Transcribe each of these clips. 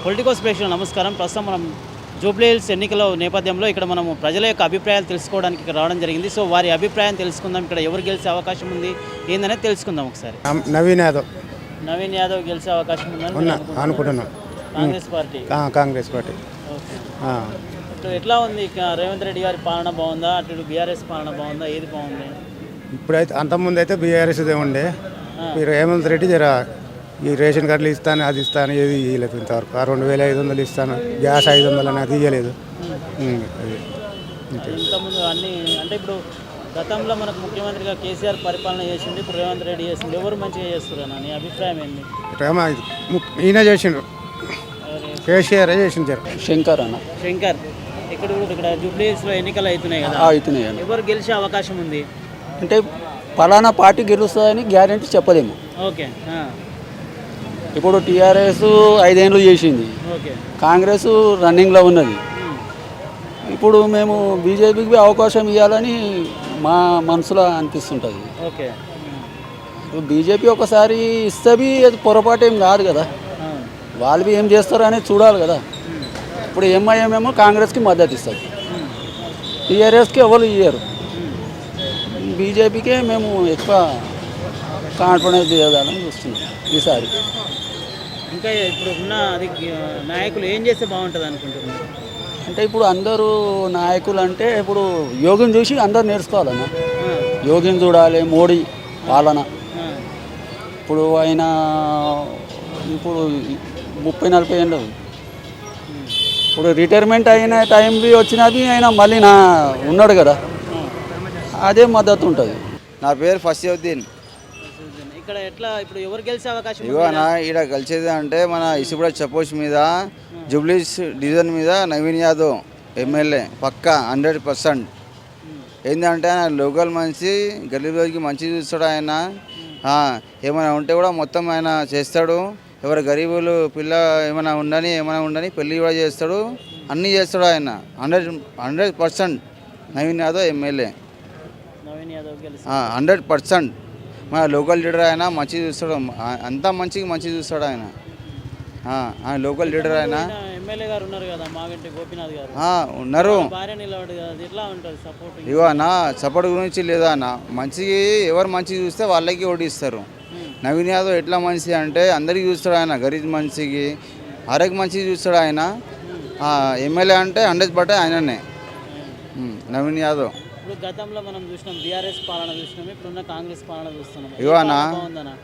Politicos ప్రేక్షకులకు నమస్కారం. ప్రస్తుతం మనం జూబ్లీ హిల్స్ ఎన్నికల నేపథ్యంలో ఇక్కడ మనము ప్రజల యొక్క అభిప్రాయాలు తెలుసుకోవడానికి ఇక్కడ రావడం జరిగింది. సో వారి అభిప్రాయం తెలుసుకుందాం. ఇక్కడ ఎవరు గెలిచే అవకాశం ఉంది ఏందనేది తెలుసుకుందాం ఒకసారి. నవీన్ యాదవ్ గెలిచే అవకాశం ఉందని అనుకుంటున్నాం. కాంగ్రెస్ పార్టీ. ఓకే. ఇప్పుడు ఎట్లా ఉంది రేవంత్ రెడ్డి గారి పాలన బాగుందా, అటు బీఆర్ఎస్ పాలన బాగుందా, ఏది బాగుంది? ఇప్పుడైతే అంతకుముందు అయితే బీఆర్ఎస్దే ఉండే. మీరు రేవంత్ రెడ్డి జర ఈ రేషన్ కార్డులు ఇస్తాను, అది ఇస్తాను, ఏది ఇవ్వలేదు ఇంతవరకు. 2500 ఇస్తాను, గ్యాస్ 500 అని అది ఇవ్వలేదు. ఇంతకుముందు అన్ని అంటే ఇప్పుడు గతంలో మనకు ముఖ్యమంత్రిగా కేసీఆర్ పరిపాలన చేసిండు, ఇప్పుడు రేవంత్ రెడ్డి చేసిండు. ఎవరు మంచిగా చేస్తున్నారు అన్న నీ అభిప్రాయం ఏంటి? ఈయన చేసిండు, కేసీఆర్ చేసిండు. శంకర్ ఇక్కడ జూబ్లీ హిల్స్లో ఎన్నికలు అవుతున్నాయి కదా, ఎవరు గెలిచే అవకాశం ఉంది? అంటే పలానా పార్టీ గెలుస్తుందని గ్యారెంటీ చెప్పలేము. ఓకే. ఇప్పుడు టీఆర్ఎస్ 5 ఏళ్ళు చేసింది, కాంగ్రెస్ రన్నింగ్లో ఉన్నది. ఇప్పుడు మేము బీజేపీకి అవకాశం ఇవ్వాలని మా మనసులో అనిపిస్తుంటుంది. ఓకే. బీజేపీ ఒకసారి ఇస్తే అది పొరపాటు ఏం కాదు కదా, వాళ్ళు ఏం చేస్తారో అనేది చూడాలి కదా. ఇప్పుడు ఎంఐఎం ఏమో కాంగ్రెస్కి మద్దతు ఇస్తుంది, టీఆర్ఎస్కి ఎవరు ఇయ్యరు. బీజేపీకే మేము ఎక్కువ కాన్ఫిడెన్స్ చేయాలని చూస్తున్నాం ఈసారి. ఇంకా ఇప్పుడు ఉన్న అది నాయకులు ఏం చేస్తే బాగుంటుంది అనుకుంటున్నారు? అంటే ఇప్పుడు అందరూ నాయకులు అంటే ఇప్పుడు యోగిని చూసి అందరు నేర్చుకోవాలన్న. యోగిని చూడాలి, మోడీ పాలన. ఇప్పుడు ఆయన ఇప్పుడు 30-40 ఏళ్ళు, ఇప్పుడు రిటైర్మెంట్ అయిన టైం వచ్చినది ఆయన మళ్ళీ ఉన్నాడు కదా, అదే మద్దతు ఉంటుంది. నా పేరు ఫసియుద్దీన్. ఇక్కడ ఎట్లా ఇప్పుడు ఎవరు గెలిచే అవకాశం? ఇవానా ఇక్కడ గెలిచేది అంటే మన ఇసుపుడ చపోష్ మీద, జూబ్లీస్ డివిజన్ మీద నవీన్ యాదవ్ ఎమ్మెల్యే పక్కా 100%. ఏంటంటే ఆయన లోకల్ మనిషి, గరీబ్ రోజుకి మంచి చూస్తాడు ఆయన. ఏమైనా ఉంటే కూడా మొత్తం ఆయన చేస్తాడు. ఎవరు గరీబులు పిల్ల ఏమైనా ఉండని పెళ్ళి కూడా చేస్తాడు, అన్నీ చేస్తాడు ఆయన. 100% నవీన్ యాదవ్ ఎమ్మెల్యే 100%. మన లోకల్ లీడర్ ఆయన మంచి చూస్తాడు, అంతా మంచి చూస్తాడు ఆయన. ఆయన లోకల్ లీడర్ ఆయన. ఎమ్మెల్యే గారు ఉన్నారు కదా, మాగంటి గోపీనాథ్ గారు ఉన్నారు. ఇగో అన్న సపోర్ట్ గురించి లేదా అన్న, మంచిగా ఎవరు మంచిగా చూస్తే వాళ్ళకి ఓడిస్తారు. నవీన్ యాదవ్ ఎట్లా మనిషి అంటే అందరికీ చూస్తాడు ఆయన, గరీబ్ మనిషికి ఆరోగ్య మంచిగా చూస్తాడు ఆయన. ఎమ్మెల్యే అంటే 100% ఆయననే నవీన్ యాదవ్. ఇప్పుడు గతంలో మనం చూసినాం బీఆర్ఎస్ పాలన చూసినాం, ఇప్పుడున్న కాంగ్రెస్ పాలన చూస్తున్నాం.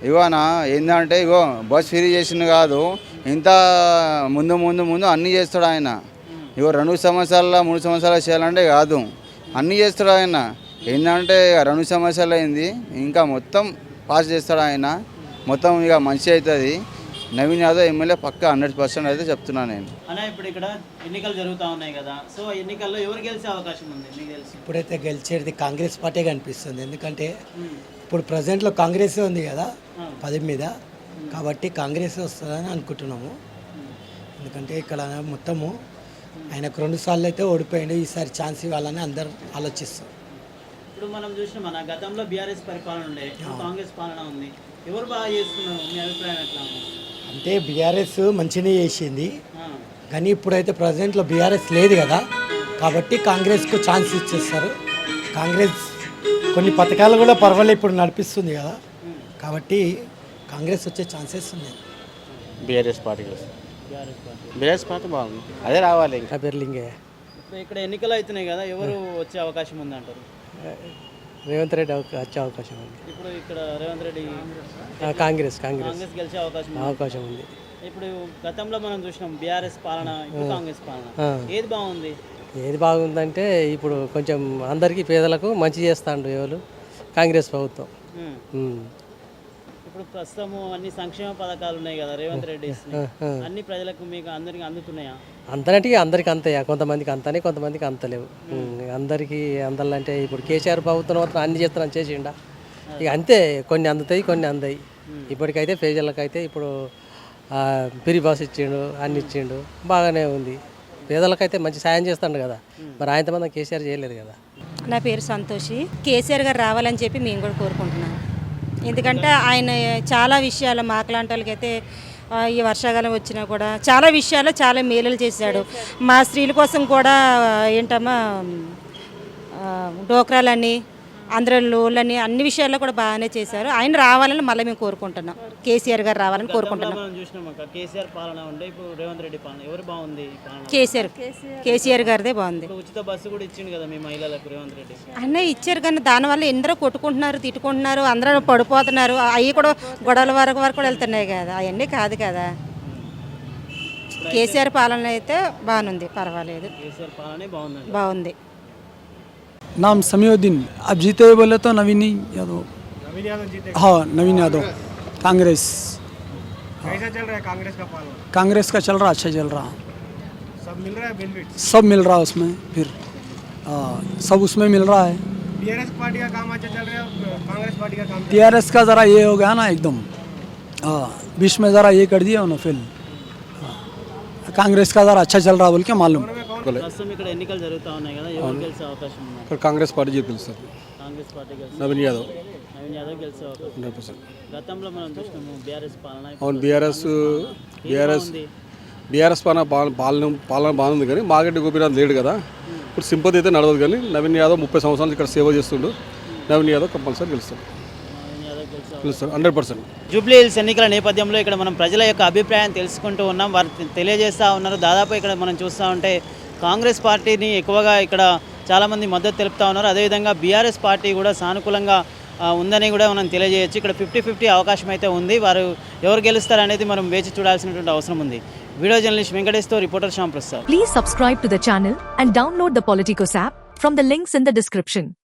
ఇవానా ఏంటంటే ఇగో బస్ ఫ్రీ చేసింది కాదు, ఇంత ముందు అన్నీ చేస్తాడు ఆయన. ఇగో 2 సంవత్సరాల 3 సంవత్సరాలు చేయాలంటే కాదు, అన్నీ చేస్తాడు ఆయన. ఏంటంటే 2 సంవత్సరాలు అయింది, ఇంకా మొత్తం పాస్ చేస్తాడు ఆయన. మొత్తం ఇక మంచి అవుతుంది. నవీన్ యాదవ్ ఎమ్మెల్యే పక్కా 100% అయితే చెప్తున్నాను నేను. అన్న ఇప్పుడు ఇక్కడ ఎన్నికలు జరుగుతూ ఉన్నాయి కదా, సో ఎన్నికల్లో ఎవరు గెలిచే అవకాశం ఉంది మీకు తెలుసు? ఇప్పుడైతే గెలిచేది కాంగ్రెస్ పార్టీ కనిపిస్తుంది. ఎందుకంటే ఇప్పుడు ప్రజెంట్లో కాంగ్రెస్ ఉంది కదా 10 మీద, కాబట్టి కాంగ్రెస్ వస్తుందని అనుకుంటున్నాము. ఎందుకంటే ఇక్కడ మొత్తము ఆయనకు 2 సార్లు అయితే ఓడిపోయిండు, ఈసారి ఛాన్స్ ఇవ్వాలని అందరు ఆలోచిస్తారు. ఇప్పుడు మనం చూసిన మన గతంలో బీఆర్ఎస్ పరిపాలన ఉండే, కాంగ్రెస్ పాలన ఉంది, ఎవరు బాగా చేస్తున్నారు మీ అభిప్రాయం ఎట్లా ఉంది? అంటే బీఆర్ఎస్ మంచిగా చేసింది, కానీ ఇప్పుడైతే ప్రజెంట్లో బీఆర్ఎస్ లేదు కదా, కాబట్టి కాంగ్రెస్కు ఛాన్స్ ఇచ్చేస్తారు. కాంగ్రెస్ కొన్ని పథకాలు కూడా పర్వాలేదు ఇప్పుడు నడిపిస్తుంది కదా, కాబట్టి కాంగ్రెస్ వచ్చే ఛాన్సెస్ ఉన్నాయి. బీఆర్ఎస్ పార్టీ బాగుంది, అదే రావాలి. ఇంకా బెర్లింగే. ఇప్పుడు ఇక్కడ ఎన్నికలు అవుతున్నాయి కదా, ఎవరు వచ్చే అవకాశం ఉందంటారు? రేవంత్ రెడ్డి వచ్చే అవకాశం ఉంది. ఇప్పుడు ఇక్కడ రేవంత్ రెడ్డి కాంగ్రెస్ గెలిచే అవకాశం ఉంది. ఇప్పుడు గతంలో మనం చూసినాం బీఆర్ఎస్ పాలన, ఇప్పుడు కాంగ్రెస్ పాలన, ఏది బాగుంది? ఏది బాగుందంటే ఇప్పుడు కొంచెం అందరికీ పేదలకు మంచి చేస్తాండు ఎవరు, కాంగ్రెస్ ప్రభుత్వం. ఇప్పుడు ప్రస్తుతము అన్ని సంక్షేమ పథకాలు ఉన్నాయి కదా రేవంత్ రెడ్డి, అన్ని ప్రజలకు మీకు అందరికి అందుతున్నాయా? అంతనంటే అందరికి అంతయా, కొంతమందికి అంతనే కొంతమందికి అంతలేవు. అందరికీ అందాలంటే ఇప్పుడు కేసీఆర్ ప్రభుత్వం మాత్రం అన్ని చేస్తానని చేసిండా, ఇక అంతే, కొన్ని అందుతాయి కొన్ని అందాయి. ఇప్పటికైతే పేదలకైతే ఇప్పుడు ఫ్రీ బస్ ఇచ్చిండు, అన్ని ఇచ్చిండు, బాగానే ఉంది. పేదలకైతే మంచి సాయం చేస్తాడు కదా, మరి ఆయనతో మనం కేసీఆర్ చేయలేదు కదా. నా పేరు సంతోషి. కేసీఆర్ గారు రావాలని చెప్పి మేము కూడా కోరుకుంటున్నాం. ఎందుకంటే ఆయన చాలా విషయాలు మాకులాంటి వాళ్ళకైతే ఈ వర్షాకాలం వచ్చినా కూడా చాలా విషయాల్లో చాలా మేలులు చేశాడు. మా స్త్రీల కోసం కూడా ఏంటమ్మా డోక్రాలని ఆంధ్ర లోన్లని అన్ని విషయాల్లో కూడా బాగానే చేశారు. ఆయన రావాలని మళ్ళీ మేము కోరుకుంటున్నాం. కేసీఆర్ గారు రావాలని కోరుకుంటున్నాం. మనం చూసినాం అక్క, కేసీఆర్ పాలన ఉండే, ఇప్పుడు రేవంత్ రెడ్డి పాలన ఎవరు బాగుంది ఈ పాలన? కేసీఆర్ గారిదే బాగుంది. ఇప్పుడు ఉచిత బస్సు కూడా ఇచ్చిండు కదా మీ మహిళలకు రేవంత్ రెడ్డి. అన్నీ ఇచ్చారు కానీ దానివల్ల ఎందరో కొట్టుకుంటున్నారు, తిట్టుకుంటున్నారు, అందరూ పడిపోతున్నారు. అవి కూడా గొడవల వరకు కూడా వెళ్తున్నాయి కదా, అవన్నీ కాదు కదా. కేసీఆర్ పాలన అయితే బాగుంది, పర్వాలేదు, కేసీఆర్ పాలనే బాగుందండి. బాగుంది. नाम समीउद्दीन. अब जीते हुए बोले तो नवीन यादव. हाँ, नवीन यादव, कांग्रेस. कैसा चल रहा है कांग्रेस का पालन? कांग्रेस का चल रहा, अच्छा चल रहा. सब मिल रहा है बेनिफिट? सब मिल रहा उसमें, फिर सब उसमें मिल रहा है. बीआरएस पार्टी का काम अच्छा चल रहा है, कांग्रेस पार्टी का काम? टीआरएस का ज़रा ये हो गया ना एकदम, बीच में ज़रा ये कर दिया उन्होंने. फिर कांग्रेस का ज़रा अच्छा चल रहा बोल के मालूम. ప్రస్తుతం ఇక్కడ ఎన్నికలు జరుగుతూ ఉన్నాయి కదా, ఎవరు గెలిచే అవకాశం ఉంది? ఇక్కడ కాంగ్రెస్ పార్టీ గెలుస్తారు. కాంగ్రెస్ పార్టీ గెలిచి నవీన్ యాదవ్ నవీన్ యాదవ్ గెలిచే అవకాశం. 100%. గతంలో మనం చూసినాము బీఆర్ఎస్ పాలన. అవును, బీఆర్ఎస్ పాలన బాగుంది కానీ మాగంటి గోపీనాథ్ లేడు కదా, ఇప్పుడు సింపతి అయితే నడవదు. కానీ నవీన్ యాదవ్ 30 సంవత్సరాలు ఇక్కడ సేవ చేస్తుండు. నవీన్ యాదవ్ కంపల్సరీ గెలుస్తాడు, నవీన్ యాదవ్ గెలిచే గెలుస్తాడు 100%. జూబ్లీ హిల్స్ ఎన్నికల నేపథ్యంలో ఇక్కడ మనం ప్రజల యొక్క అభిప్రాయం తెలుసుకుంటూ ఉన్నాం. వారు తెలియజేస్తూ ఉన్నారు. దాదాపు ఇక్కడ మనం చూస్తూ ఉంటే కాంగ్రెస్ పార్టీని ఎక్కువగా ఇక్కడ చాలామంది మద్దతు తెలుపుతూ ఉన్నారు. అదేవిధంగా బీఆర్ఎస్ పార్టీ కూడా సానుకూలంగా ఉందని కూడా మనం తెలియజేయచ్చు. ఇక్కడ 50-50 అవకాశం అయితే ఉంది. వారు ఎవరు గెలుస్తారనేది మనం వేచి చూడాల్సినటువంటి అవసరం ఉంది. వీడియో జర్నలిస్ట్ వెంకటేష్తో reporter Shyam Prasad. Please subscribe to the channel and download the Politicos app from the links in the description.